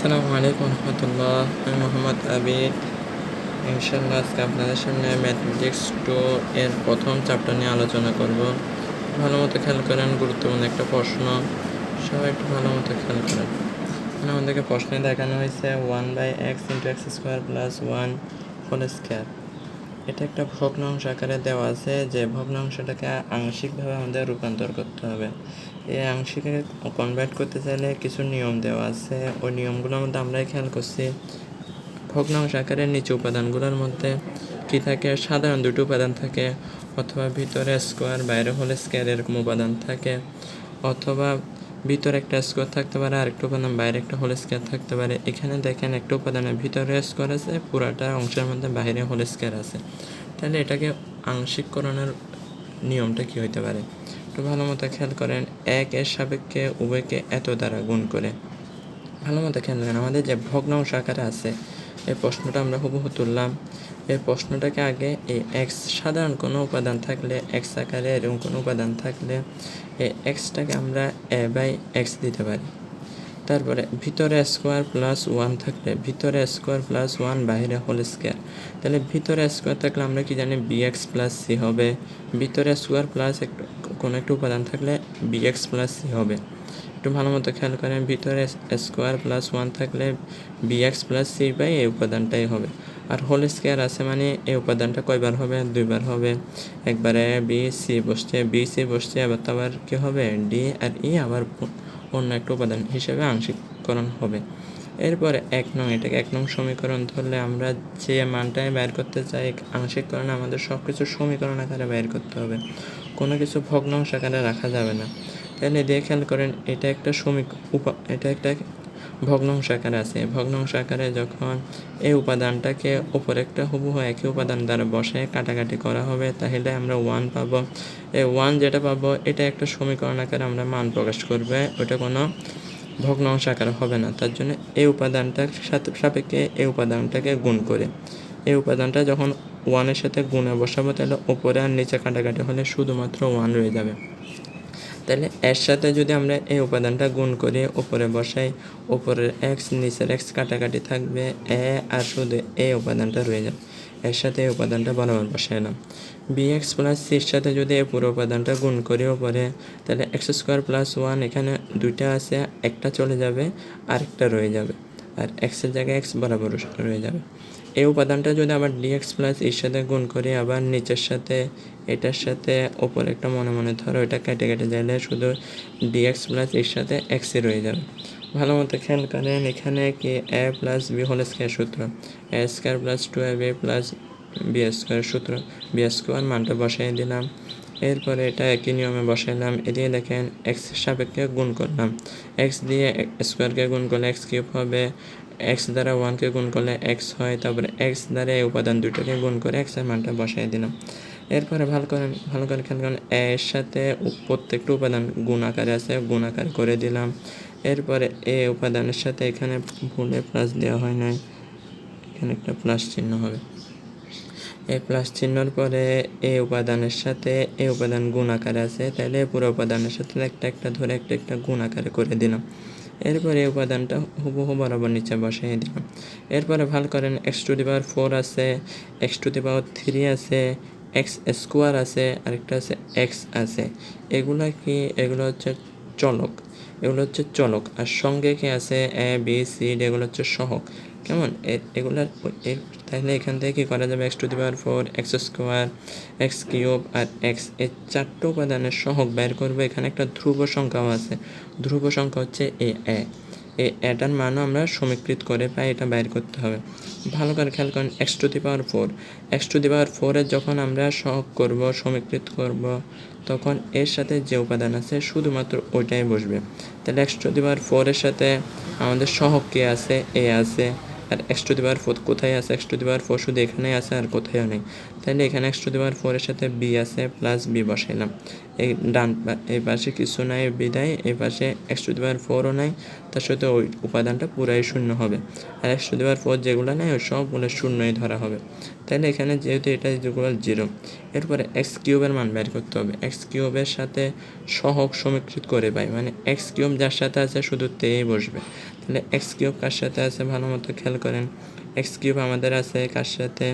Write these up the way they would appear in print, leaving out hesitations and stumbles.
আসসালামু আলাইকুম রহমতুল্লাহ। আমি মোহাম্মদ আবিদ। ইনশাল্লাহ আজকে আপনাদের সামনে ম্যাথমেটিক্স 2 এর প্রথম চ্যাপ্টার নিয়ে আলোচনা করব। ভালো মতো খেয়াল করেন, গুরুত্বপূর্ণ একটা প্রশ্ন, সবাই একটু ভালো মতো খেয়াল করেন। আমাদেরকে প্রশ্নে দেখানো হয়েছে 1/x × x² + 1 হোল স্কয়ার। এটা একটা ভগ্নাংশ আকারে দেওয়া আছে, যে ভগ্নাংশটাকে আংশিকভাবে আমাদের রূপান্তর করতে হবে। এই আংশিকে কনভার্ট করতে চাইলে কিছু নিয়ম দেওয়া আছে, ওই নিয়মগুলোর মধ্যে আমরাই খেয়াল করছি। ভগ্নাংশ আকারের নিচে উপাদানগুলোর মধ্যে কি থাকে? সাধারণ দুটো উপাদান থাকে, অথবা ভিতরে স্কোয়ার বাইরে হোল স্কয়ার এরকম উপাদান থাকে, অথবা ভিতরে একটা স্কোয়ার থাকতে পারে, আরেকটা উপাদান বাইরে একটা হোল স্কয়ার থাকতে পারে। এখানে দেখেন একটা উপাদানের ভিতরে স্কোয়ার আছে, পুরাটা অংশের মধ্যে বাইরে হোল স্কয়ার আছে। তাহলে এটাকে আংশিককরণের নিয়মটা কি হইতে পারে? একটু ভালো মতো খেয়াল করেন। 1 এর সাপেক্ষে উভয়কে এত দ্বারা গুণ করে। ভালো মতো খেয়াল করেন, আমাদের যে ভগ্নাংশ আকারে আছে এই প্রশ্নটা আমরা হুবহু তুললাম। এই প্রশ্নটাকে আগে এই এক্স সাধারণ কোনো উপাদান থাকলে, এক্স আকারে এরকম কোনো উপাদান থাকলে এই এক্সটাকে আমরা a/x দিতে পারি। তারপরে ভিতরে স্কোয়ার প্লাস 1 থাকলে ভিতরে স্কোয়ার প্লাস 1 বাইরে হোল স্কয়ার। তাহলে ভিতরে স্কোয়ার থাকলে আমরা কি জানি bx + c হবে। ভিতরে স্কোয়ার প্লাস কোনো একটা উপাদান থাকলে bx + c হবে। একটু ভালো মতো খেয়াল করেন, ভিতরে স্কোয়ার প্লাস 1 থাকলে bx + c এই উপাদানটাই হবে। আর হোল স্কয়ার আছে মানে এই উপাদানটা কয়বার হবে? দুইবার হবে। একবারে bc বসছে, আবার তো আবার কী হবে? d আর e আবার অন্য একটা উপাদান হিসেবে আংশিককরণ হবে। এরপরে 1 নং, এটাকে 1 নং সমীকরণ ধরলে আমরা যে মানটাই বের করতে চাই আংশিককরণ আমাদের সব কিছু সমীকরণ আকারে বের করতে হবে, কোনো কিছু ভগ্নাংশ আকারে রাখা যাবে না। তাহলে দিয়ে খেয়াল করেন, এটা একটা ভগ্নাংশ আকারে আছে। ভগ্নাংশ আকারে যখন এই উপাদানটাকে উপরে একটা হুবহু একই উপাদান দ্বারা বসায় কাটাকাটি করা হবে, তাহলে আমরা 1 পাবো। এই 1 যেটা পাবো এটা একটা সমীকরণ আকারে আমরা মান প্রকাশ করবে, ওটা কোনো ভগ্নাংশ আকারে হবে না। তার জন্য এই উপাদানটার সাপেক্ষে এই উপাদানটাকে গুণ করে এই উপাদানটা যখন 1-এর সাথে গুণে বসাবো, তাহলে উপরে আর নিচে কাটাকাটি হলে শুধুমাত্র 1 রয়ে যাবে। তাহলে এর সাথে যদি আমরা এই উপাদানটা গুণ করে উপরে বসাই, উপরের এক্স নিচের এক্স কাটাকাটি থাকবে, আর শুধু এই উপাদানটা রয়ে যাবে। এর সাথে এই উপাদানটা বরাবর বসাইলাম। bx + c-র সাথে যদি এই পুরো উপাদানটা গুণ করি উপরে, তাহলে x² + 1 এখানে দুইটা আছে, একটা চলে যাবে আরেকটা রয়ে যাবে, আর এক্সের জায়গায় এক্স বরাবর রয়ে যাবে। এই উপাদানটা যদি আবার dx + এর সাথে গুণ করি, আবার নিচের সাথে এটার সাথে ওপরে একটা মনে মনে ধরো, এটা কেটে যাইলে শুধু dx + এর সাথে এক্সই রয়ে যাবে। ভালো মতো খেয়াল করেন, এখানে কি a + b হোল স্কয়ার সূত্র, a² + 2ab + b² সূত্র, b² মানটা বসাই দিলাম। এরপরে এটা একই নিয়মে বসাইলাম। এদিকে দেখেন এক্স সাপেক্ষে গুণ করলাম, এক্স দিয়ে স্কোয়ারকে গুণ করলে x³ হবে, এক্স দ্বারা 1কে গুণ করলে এক্স হয়, তারপরে এক্স দ্বারা এই উপাদান দুটোকে গুণ করে এক্সের মানটা বসাই দিলাম। এরপরে ভালো করে খেয়াল করেন, এর সাথে প্রত্যেকটা উপাদান গুণ আকারে আছে, গুণ আকার করে দিলাম। এরপরে এ উপাদানের সাথে এখানে ভুলে প্লাস দেওয়া হয় নাই, এখানে একটা প্লাস চিহ্ন হবে। এই প্লাস চিহ্নর পরে এই উপাদানের সাথে এই উপাদান গুণ আকারে আছে, তাহলে পুরো উপাদানের সাথে একটা ধরে একটা গুণ আকারে করে দিলাম। এরপরে এই উপাদানটা হুবহু বরাবর নিচে বসাই দিলাম। এরপরে ভালো করেন, x⁴ আছে, x⁴ আছে, x² আছে, আরেকটা আছে x আছে। এগুলো কি? এগুলো হচ্ছে চলক। আর সঙ্গে কি আছে? a b c d, এগুলো হচ্ছে সহগ। কেমন? এগুলার তাহলে এখান থেকে কী করা যাবে? x⁴, x², x³ আর x, এই চারটে উপাদানের সহগ বের করবে। এখানে একটা ধ্রুব সংখ্যাও আছে, ধ্রুব সংখ্যা হচ্ছে এটার মানও আমরা সমীকৃত করে পাই, এটা বের করতে হবে। ভালো করে খেয়াল করেন, x⁴ এর যখন আমরা সহগ করব, সমীকৃত করব, তখন এর সাথে যে উপাদান আছে শুধুমাত্র ওইটাই বসবে। তাহলে x⁴ এর সাথে আমাদের সহগ কে আছে? এ আছে। আর x⁴ কোথায় আছে? x⁴ শুধু এখানেই আছে, আর কোথায়ও নেই। তাহলে এখানে x⁴ এর সাথে b আছে, প্লাস b বসাইলাম। এই পাশে কিছু নাই বিদায়, এই পাশে x⁴ নাই, তার সাথে ওই উপাদানটা পুরাই শূন্য হবে। আর x⁴ যেগুলো নেই ওই সবগুলো শূন্যই ধরা হবে। তাহলে এখানে যেহেতু এটা ইকুয়াল 0, এরপরে x³ এর মান বের করতে হবে। x³ এর সাথে সহগ সমীকৃত করে পাই, মানে x³ যার সাথে আছে শুধু তেই বসবে। তাহলে এক্স কিউব কার সাথে আছে ভালো মতো খেয়াল করেন। এক্স কিউব আমাদের আছে কার সাথে,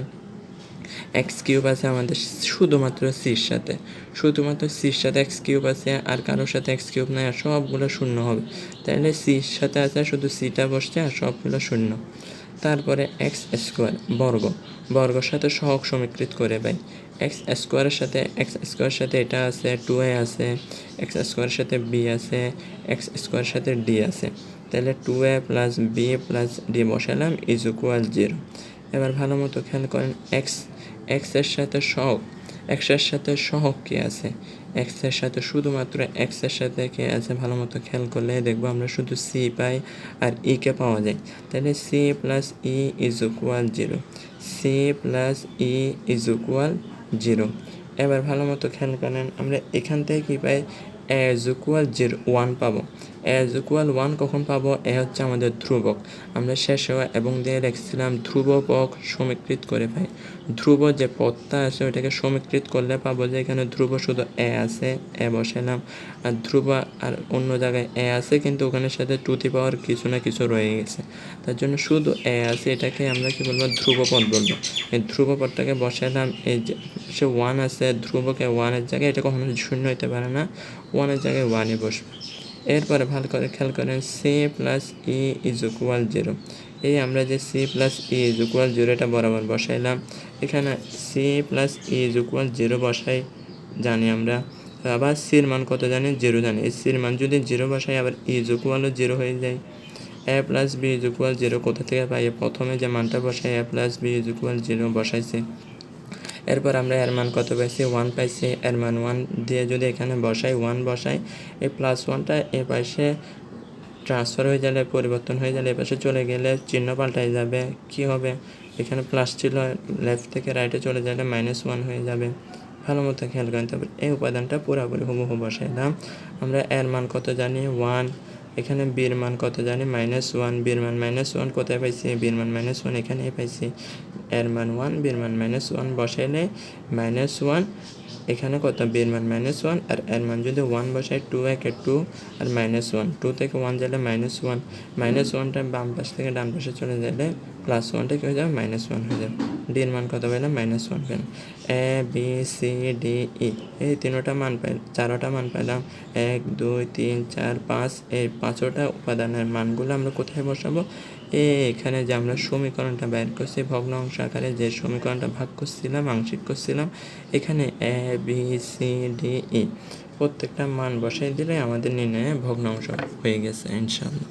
এক্স কিউব আছে আমাদের শুধুমাত্র সির সাথে, শুধুমাত্র সির সাথে এক্স কিউব আছে, আর কারোর সাথে এক্স কিউব নাই, আর সবগুলো শূন্য হবে। তাহলে সির সাথে আছে শুধু সিটা বসছে আর সবগুলো শূন্য। তারপরে এক্স স্কোয়ার বর্গ, বর্গর সাথে সহগ সমীকৃত করে পাই। এক্স স্কোয়ারের সাথে এটা আছে 2a আছে, এক্স স্কোয়ারের সাথে বি আছে, এক্স স্কোয়ারের সাথে ডি আছে। তাহলে 2a plus B plus D বসালাম ইজ ইকুয়াল 0। এবার ভালো মতো খেয়াল করেন এক্সের সাথে সহগ কী আছে, এক্সের সাথে শুধুমাত্র এক্সের সাথে কে আছে ভালো মতো খেয়াল করলে দেখবো আমরা শুধু সি পাই আর কে পাওয়া যায়। তাহলে C plus is equal 0, C plus is equal 0। এবার ভালো মতো খেয়াল করেন আমরা এখান থেকে কী পাই, এজ ইকুয়াল 1 পাবো। এজ ইকুয়াল 1 কখন পাবো, হচ্ছে আমাদের ধ্রুবক। আমরা শেষে এবং দিয়ে রেখেছিলাম ধ্রুবক সমীকৃত করে পাই। ধ্রুব যে পদটা আছে ওইটাকে সমীকৃত করলে পাবো যে এখানে ধ্রুব শুধু আছে, বসালাম। আর ধ্রুব আর অন্য জায়গায় আছে, কিন্তু ওখানের সাথে টু দি পাওয়ার কিছু না কিছু রয়ে গেছে, তার জন্য শুধু আছে, এটাকে আমরা কী বলবো, ধ্রুবপদ বলবো। এই ধ্রুবপদটাকে বসালাম, এই যে সে 1 আছে, ধ্রুবকে 1-এর জায়গায়, এটা কখনো শূন্য হতে পারে না, 1-এর জায়গায় 1-ই বসবে। এরপরে ভালো করে খেয়াল করেন সি প্লাস ইজ ইকুয়াল 0। এই আমরা যে সি প্লাস ইজ ইকুয়াল 0 এটা বরাবর বসাইলাম, এখানে সি প্লাস ইজ ইকুয়াল 0 বসাই জানি আমরা। আবার সির মান কত জানি, 0 জানি। এই সির মান যদি 0 বসাই আবার ইজ ইকুয়ালও 0 হয়ে যায়। এ প্লাস বি ইজ ইকুয়াল 0 কোথা থেকে পাই, প্রথমে যে মানটা বসাই এ প্লাস বি ইজ ইকুয়াল 0 বসাইছি। এরপর আমরা এর মান কত পাইছি, 1 পাইছি। এর মান 1 দিয়ে যদি এখানে বসাই 1 বসাই, এই প্লাস 1টা এ পাশে ট্রান্সফার হয়ে গেলে, পরিবর্তন হয়ে গেলে, এ পাশে চলে গেলে চিহ্ন পাল্টাই যাবে, কি হবে, এখানে প্লাস ছিল লেফট থেকে রাইটে চলে গেলে -1 হয়ে যাবে। ভালো মতো খেয়াল করেন। তারপর এই উপাদানটা পুরোপুরি হুবহু বসাইলাম। আমরা এর মান কত জানি, 1। এখানে বির মান কত জানি, -1। বির মান -1 কোথায় পাইছি, বির মান -1 এখানেই পাইছি। এর মান 1, বির মান -1 বসাইলে -1, এখানে কত, বির মান -1 আর এর মান যদি 1 বসাই, 2 একে 2 আর -1, 2 থেকে 1 গেলে -1, -1টা বাম পাশ থেকে ডান পাশে চলে গেলে +1টা কী হয়ে যাবে, -1 হয়ে যাবে। ডির মান কত পেলাম, -1 পেলাম। A B C D E এই 3টা মান পাইলাম, 4টা মান পেলাম, 1 2 3 4 5। এই 5টা উপাদানের মানগুলো আমরা কোথায় বসাবো, এখানে যে আমরা সমীকরণটা বের করছি ভগ্নাংশ আকারে, যে সমীকরণটা ভাগ করছিলাম, আংশিক করছিলাম, এখানে A B C D E প্রত্যেকটা মান বসাই দিলে আমাদের নির্ণয়ে ভগ্নাংশ হয়ে গেছে ইনশাআল্লাহ।